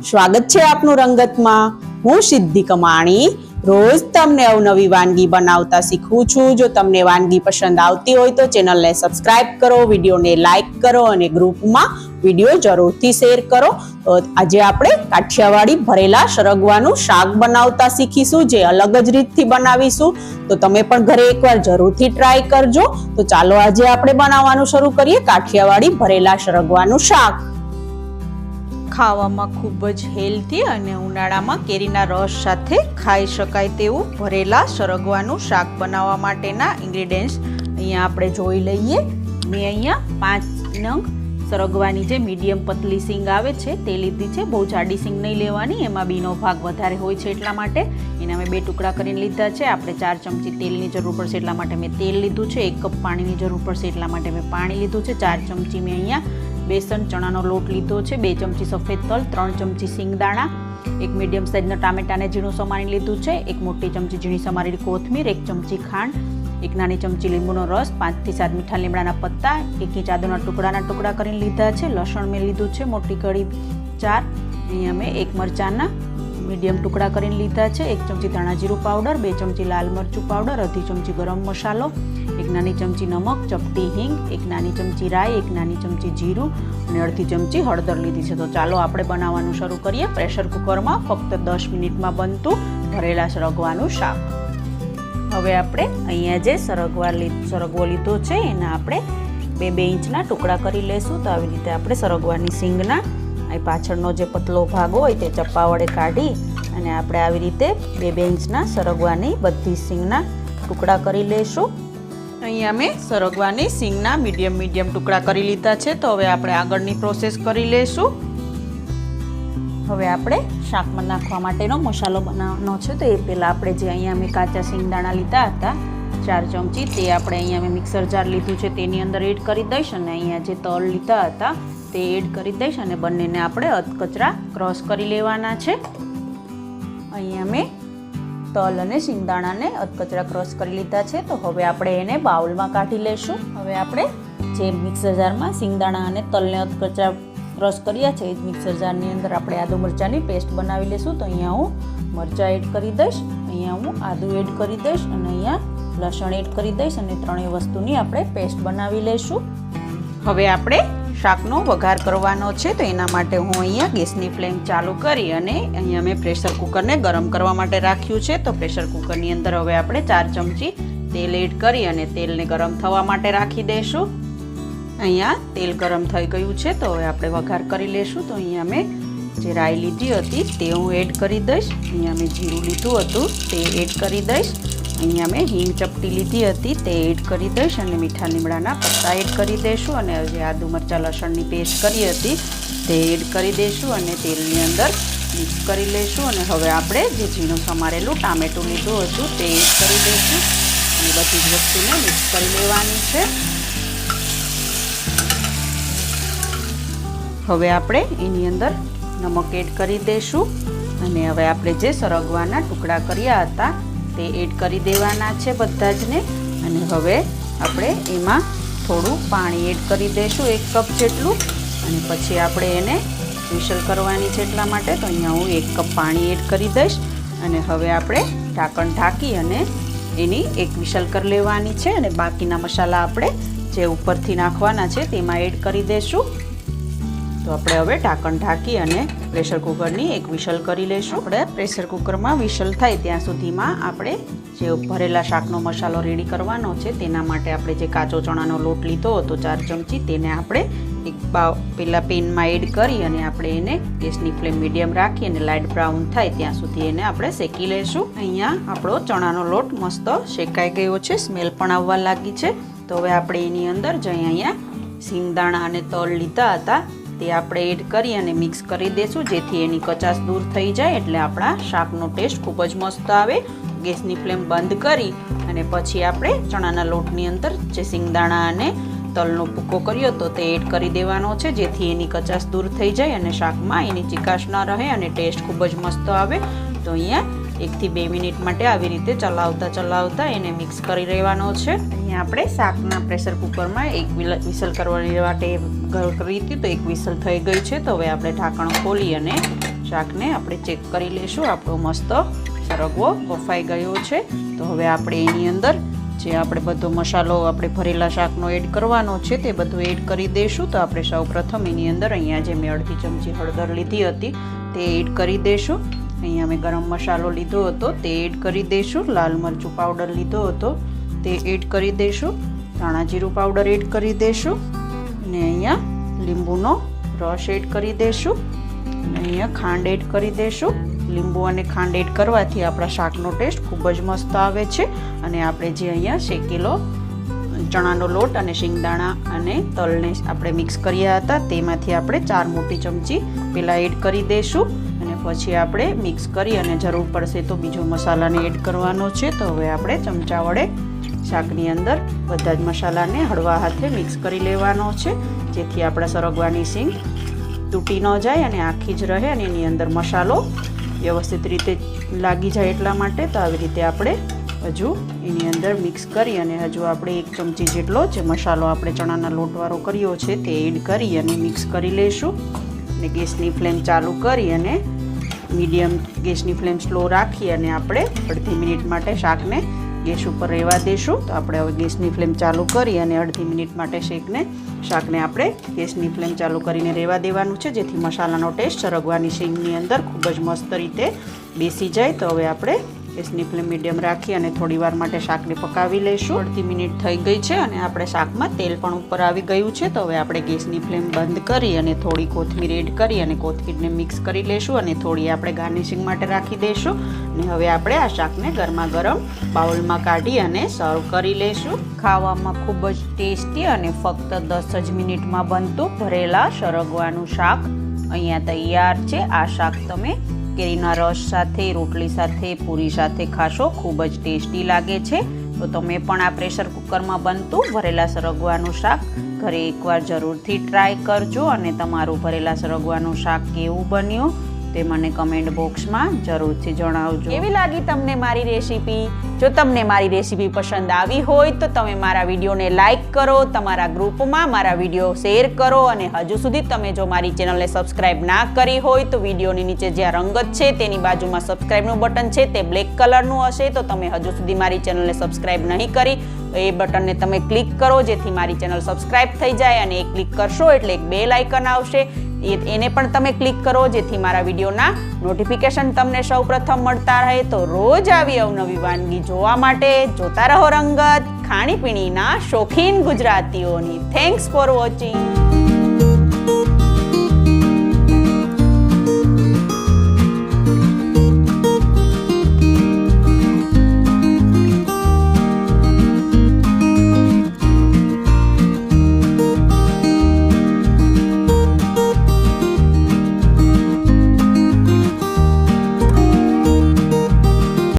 સ્વાગત છે આપનું રંગતમાં। હું સિદ્ધિ કમાણી રોજ તમને અવનવી વાનગી બનાવતા શીખવું છું। જો તમને વાનગી પસંદ આવતી હોય તો ચેનલને સબસ્ક્રાઇબ કરો, વિડીયોને લાઈક કરો અને ગ્રુપમાં વિડીયો જરૂરથી શેર કરો। તો આજે આપણે કાઠિયાવાડી ભરેલા સરગવાનું શાક બનાવતા શીખીશું, જે અલગ જ રીતથી બનાવીશું। તો તમે પણ ઘરે એકવાર જરૂરથી ટ્રાય કરજો। તો ચાલો આજે આપણે બનાવવાનું શરૂ કરીએ કાઠિયાવાડી ભરેલા સરગવાનું શાક। ખાવામાં ખૂબ જ હેલ્ધી અને ઉનાળામાં કેરીના રસ સાથે ખાઈ શકાય તેવું ભરેલા સરગવાનું શાક બનાવવા માટેના ઇન્ગ્રેડિયન્ટ્સ અહીંયા આપણે જોઈ લઈએ। મેં અહીંયા 5 નંગ સરગવાની જે મીડિયમ પતલી સિંગ આવે છે તે લીધી છે। બહુ જાડી સિંગ નહીં લેવાની, એમાં બીનો ભાગ વધારે હોય છે, એટલા માટે એના મેં 2 ટુકડા કરીને લીધા છે। આપણે 4 ચમચી તેલની જરૂર પડશે, એટલા માટે મેં તેલ લીધું છે। 1 કપ પાણીની જરૂર પડશે, એટલા માટે મેં પાણી લીધું છે। 4 ચમચી મેં અહીંયા બેસન ચણાનો લોટ લીધો છે। 2 ચમચી સફેદ તલ, 3 ચમચી સિંગદાણા, 1 મીડિયમ સાઇઝના ટામેટાને ઝીણું સમારી લીધું છે। 1 મોટી ચમચી ઝીણી સમારેલી કોથમીર, 1 ચમચી ખાંડ, 1 નાની ચમચી લીંબુનો રસ, 5 થી 7 મીઠા લીમડાના પત્તા, 1 ઇંચ આદુના ટુકડા કરીને લીધા છે। લસણ મેં લીધું છે મોટી કળી 4, અહીંયા મેં 1 મરચાંના મીડિયમ ટુકડા કરીને લીધા છે। 1 ચમચી ધાણા જીરું પાવડર, 2 ચમચી લાલ મરચું પાવડર, અડધી ચમચી ગરમ મસાલો, 1 નાની ચમચી નમક, ચપટી હિંગ, 1 નાની ચમચી રાઈ, 1 નાની ચમચી જીરું અને અડધી ચમચી હળદર લીધી છે। તો ચાલો આપણે બનાવવાનું શરૂ કરીએ। પ્રેશર કુકરમાં ફક્ત 10 મિનિટમાં બનતું ભરેલા સરગવાનું શાક। હવે આપણે અહીંયા જે સરગવો લીધો છે એના આપણે 2 ઇંચના ટુકડા કરી લેશું। તો આવી રીતે આપણે સરગવાની સિંગના આ પાછળનો જે પતલો ભાગ હોય તે ચપ્પા વડે કાઢી અને આપણે આવી રીતે 2 ઇંચના સરગવાની બધી સિંગના ટુકડા કરી લેશું। અહીંયા મેં સરગવાની સિંગના મીડિયમ ટુકડા કરી લીધા છે। તો હવે આપણે આગળની પ્રોસેસ કરી લેશું। હવે આપણે શાકમાં નાખવા માટેનો મસાલો બનાવવાનો છે। તો એ પહેલાં આપણે જે અહીંયા મેં કાચા સિંગદાણા લીધા હતા 4 ચમચી, તે આપણે અહીંયા મેં મિક્સર જાર લીધું છે તેની અંદર એડ કરી દઈશ અને અહીંયા જે તલ લીધા હતા તે એડ કરી દઈશ અને બંનેને આપણે અધકચરા ક્રશ કરી લેવાના છે। અહીંયા મેં તલ અને સિંગદાણાને અધકચરા ક્રશ કરી લીધા છે। તો હવે આપણે એને બાઉલમાં કાઢી લેશું। હવે આપણે જે મિક્સર જારમાં સિંગદાણા અને તલને અધકચરા ક્રશ કર્યા છે એ મિક્સર જારની અંદર આપણે આદુ મરચાંની પેસ્ટ બનાવી લેશું। તો અહીંયા હું મરચાં એડ કરી દઈશ, અહીંયા હું આદુ એડ કરી દઈશ અને અહીંયા લસણ એડ કરી દઈશ અને ત્રણેય વસ્તુની આપણે પેસ્ટ બનાવી લેશું। હવે આપણે શાકનો વઘાર કરવાનો છે। તો એના માટે હું અહીંયા ગેસની ફ્લેમ ચાલુ કરી અને અહીંયા મેં પ્રેશર કુકરને ગરમ કરવા માટે રાખ્યું છે। તો પ્રેશર કુકરની અંદર હવે આપણે 4 ચમચી તેલ એડ કરી અને તેલને ગરમ થવા માટે રાખી દઈશું। અહીંયા તેલ ગરમ થઈ ગયું છે, તો હવે આપણે વઘાર કરી લેશું। તો અહીંયા મેં જે રાઈ લીધી હતી તે હું એડ કરી દઈશ, અહીંયા મેં જીરું લીધું હતું તે એડ કરી દઈશ, અહીંયા મેં હિંગ ચપટી લીધી હતી તે એડ કરી દઈશ અને મીઠા લીમડાના પત્તા એડ કરી દઈશું અને જે આદુ મરચાં લસણની પેસ્ટ કરી હતી તે એડ કરી દઈશું અને તેલની અંદર મિક્સ કરી લઈશું। અને હવે આપણે જે ઝીણું સમારેલું ટામેટું લીધું હતું તે એડ કરી દઈશું અને બધી જ વસ્તુને મિક્સ કરી લેવાની છે। હવે આપણે એની અંદર નમક એડ કરી દઈશું અને હવે આપણે જે સરગવાના ટુકડા કર્યા હતા તે એડ કરી દેવાના છે બધા જ ને। અને હવે આપણે એમાં થોડું પાણી એડ કરી દઈશું 1 કપ જેટલું અને પછી આપણે એને વિસલ કરવાની છે એટલા માટે તો અહીંયા હું 1 કપ પાણી એડ કરી દઈશ અને હવે આપણે ઢાંકણ ઢાંકી અને એની 1 વિસલ કરી લેવાની છે અને બાકીના મસાલા આપણે જે ઉપરથી નાખવાના છે તેમાં એડ કરી દઈશું। તો આપણે હવે ઢાંકણ ઢાંકી અને પ્રેશર કુકરની 1 વિસલ કરી લઈશું। આપણે પ્રેશર કુકરમાં વિસલ થાય ત્યાં સુધીમાં આપણે જે ભરેલા શાકનો મસાલો રેડી કરવાનો છે તેના માટે આપણે જે કાચો ચણાનો લોટ લીધો હતો 4 ચમચી તેને આપણે પેલા પેનમાં એડ કરી અને આપણે એને ગેસની ફ્લેમ મીડિયમ રાખી અને લાઇટ બ્રાઉન થાય ત્યાં સુધી એને આપણે શેકી લઈશું। અહીંયા આપણો ચણાનો લોટ મસ્ત શેકાઈ ગયો છે, સ્મેલ પણ આવવા લાગી છે। તો હવે આપણે એની અંદર જે અહીંયા સિંગદાણા અને તલ લીધા હતા તે આપણે એડ કરી અને મિક્સ કરી દઈશું, જેથી એની કચાશ દૂર થઈ જાય એટલે આપણા શાકનો ટેસ્ટ ખૂબ જ મસ્ત આવે। ગેસની ફ્લેમ બંધ કરી અને પછી આપણે ચણાના લોટની અંદર જે સિંગદાણા અને તલનો ભૂકો કર્યો તો તે એડ કરી દેવાનો છે, જેથી એની કચાશ દૂર થઈ જાય અને શાકમાં એની ચીકાશ ન રહે અને ટેસ્ટ ખૂબ જ મસ્ત આવે। તો અહીંયા 1 થી 2 મિનિટ માટે આવી રીતે ચલાવતા એને મિક્સ કરી લેવાનો છે। અહીંયા આપણે શાકના પ્રેશર કુકરમાં 1 વિસલ કરવાની માટે કરી હતી તો 1 વિસલ થઈ ગઈ છે। તો હવે આપણે ઢાંકણ ખોલી અને શાકને આપણે ચેક કરી લઈશું. આપણો મસ્ત સરગવો બફાઈ ગયો છે. તો હવે આપણે એની અંદર જે આપણે બધો મસાલો આપણે ભરેલા શાકનો એડ કરવાનો છે તે બધું એડ કરી દઈશું. તો આપણે સૌપ્રથમ એની અંદર અહીંયા જે મેં અડધી ચમચી હળદર લીધી હતી તે એડ કરી દઈશું. અહીંયા મેં ગરમ મસાલો લીધો હતો તે એડ કરી દઈશું. લાલ મરચું પાવડર લીધો હતો તે એડ કરી દઈશું. ધાણા જીરું પાવડર એડ કરી દઈશું. અને અહીંયા લીંબુનો રસ એડ કરી દઈશું. અને અહીંયા ખાંડ એડ કરી દઈશું. લીંબુ અને ખાંડ એડ કરવાથી આપણા શાકનો ટેસ્ટ ખૂબ જ મસ્ત આવે છે. અને આપણે જે અહીંયા શેકેલો ચણાનો લોટ અને શિંગદાણા અને તલને આપણે મિક્સ કર્યા હતા તેમાંથી આપણે 4 મોટી ચમચી પહેલાં એડ કરી દઈશું. અને પછી આપણે મિક્સ કરી અને જરૂર પડશે તો બીજો મસાલાને એડ કરવાનો છે. તો હવે આપણે ચમચા વડે શાકની અંદર બધા જ મસાલાને હળવા હાથે મિક્સ કરી લેવાનો છે, જેથી આપણા સરગવાની સીંગ તૂટી ન જાય અને આખી જ રહે અને એની અંદર મસાલો વ્યવસ્થિત રીતે લાગી જાય એટલા માટે. તો આવી રીતે આપણે હજુ એની અંદર મિક્સ કરી અને હજુ આપણે 1 ચમચી જેટલો જે મસાલો આપણે ચણાના લોટવાળો કર્યો છે તે એડ કરી અને મિક્સ કરી લઈશું. અને ગેસની ફ્લેમ ચાલુ કરી અને મીડિયમ ગેસની ફ્લેમ સ્લો રાખી અને આપણે અડધી મિનિટ માટે શાકને ગેસ ઉપર રહેવા દઈશું. તો આપણે હવે ગેસની ફ્લેમ ચાલુ કરી અને અડધી મિનિટ માટે શાકને આપણે ગેસની ફ્લેમ ચાલુ કરીને રહેવા દેવાનું છે, જેથી મસાલાનો ટેસ્ટ સરગવાની સીંગની અંદર ખૂબ જ મસ્ત રીતે બેસી જાય. તો હવે આપણે ગેસની ફ્લેમ મીડિયમ રાખી અને થોડી વાર માટે શાકને પકાવી લઈશું. અડધી મિનિટ થઈ ગઈ છે અને આપણે શાકમાં તેલ પણ ઉપર આવી ગયું છે. તો હવે આપણે ગેસની ફ્લેમ બંધ કરી અને થોડી કોથમીર એડ કરી અને કોથમીરને મિક્સ કરી લઈશું અને થોડી આપણે ગાર્નિશિંગ માટે રાખી દઈશું. અને હવે આપણે આ શાકને ગરમા ગરમ બાઉલમાં કાઢી અને સર્વ કરી લઈશું. ખાવામાં ખૂબ જ ટેસ્ટી અને ફક્ત 10 જ મિનિટમાં બનતું ભરેલા સરગવાનું શાક અહીંયા તૈયાર છે. આ શાક તમે કેરીના રસ સાથે, રોટલી સાથે, પૂરી સાથે ખાશો, ખૂબ જ ટેસ્ટી લાગે છે. તો તમે પણ આ પ્રેશર કુકરમાં બનતું ભરેલા સરગવાનું શાક ઘરે એકવાર જરૂરથી ટ્રાય કરજો અને તમારું ભરેલા સરગવાનું શાક કેવું બન્યું તે મને કમેન્ટ બોક્સમાં જરૂરથી જણાવજો. કેવી લાગી તમને મારી રેસીપી? જો તમને મારી રેસીપી પસંદ આવી હોય તો તમે મારા વિડીયોને લાઈક કરો, તમારા ગ્રુપમાં મારા વિડીયો શેર કરો અને હજુ સુધી તમે જો મારી ચેનલને સબસ્ક્રાઈબ ના કરી હોય તો વિડીયોની નીચે જે રંગત છે તેની બાજુમાં સબસ્ક્રાઈબનું બટન છે તે બ્લેક કલરનું હશે. તો તમે હજુ સુધી મારી ચેનલને સબસ્ક્રાઈબ નહીં કરી તો એ બટનને તમે ક્લિક કરો, જેથી મારી ચેનલ સબસ્ક્રાઈબ થઈ જાય. અને એ ક્લિક કરશો એટલે એક બેલ આઇકન આવશે, એને પણ તમે ક્લિક કરો, જેથી મારા વિડીયોના નોટિફિકેશન તમને સૌ પ્રથમ મળતા રહે. તો રોજ આવી અવનવી વાનગી જોવા માટે જોતા રહો રંગત, ખાણીપીણીના શોખીન ગુજરાતીઓની. Thanks for watching.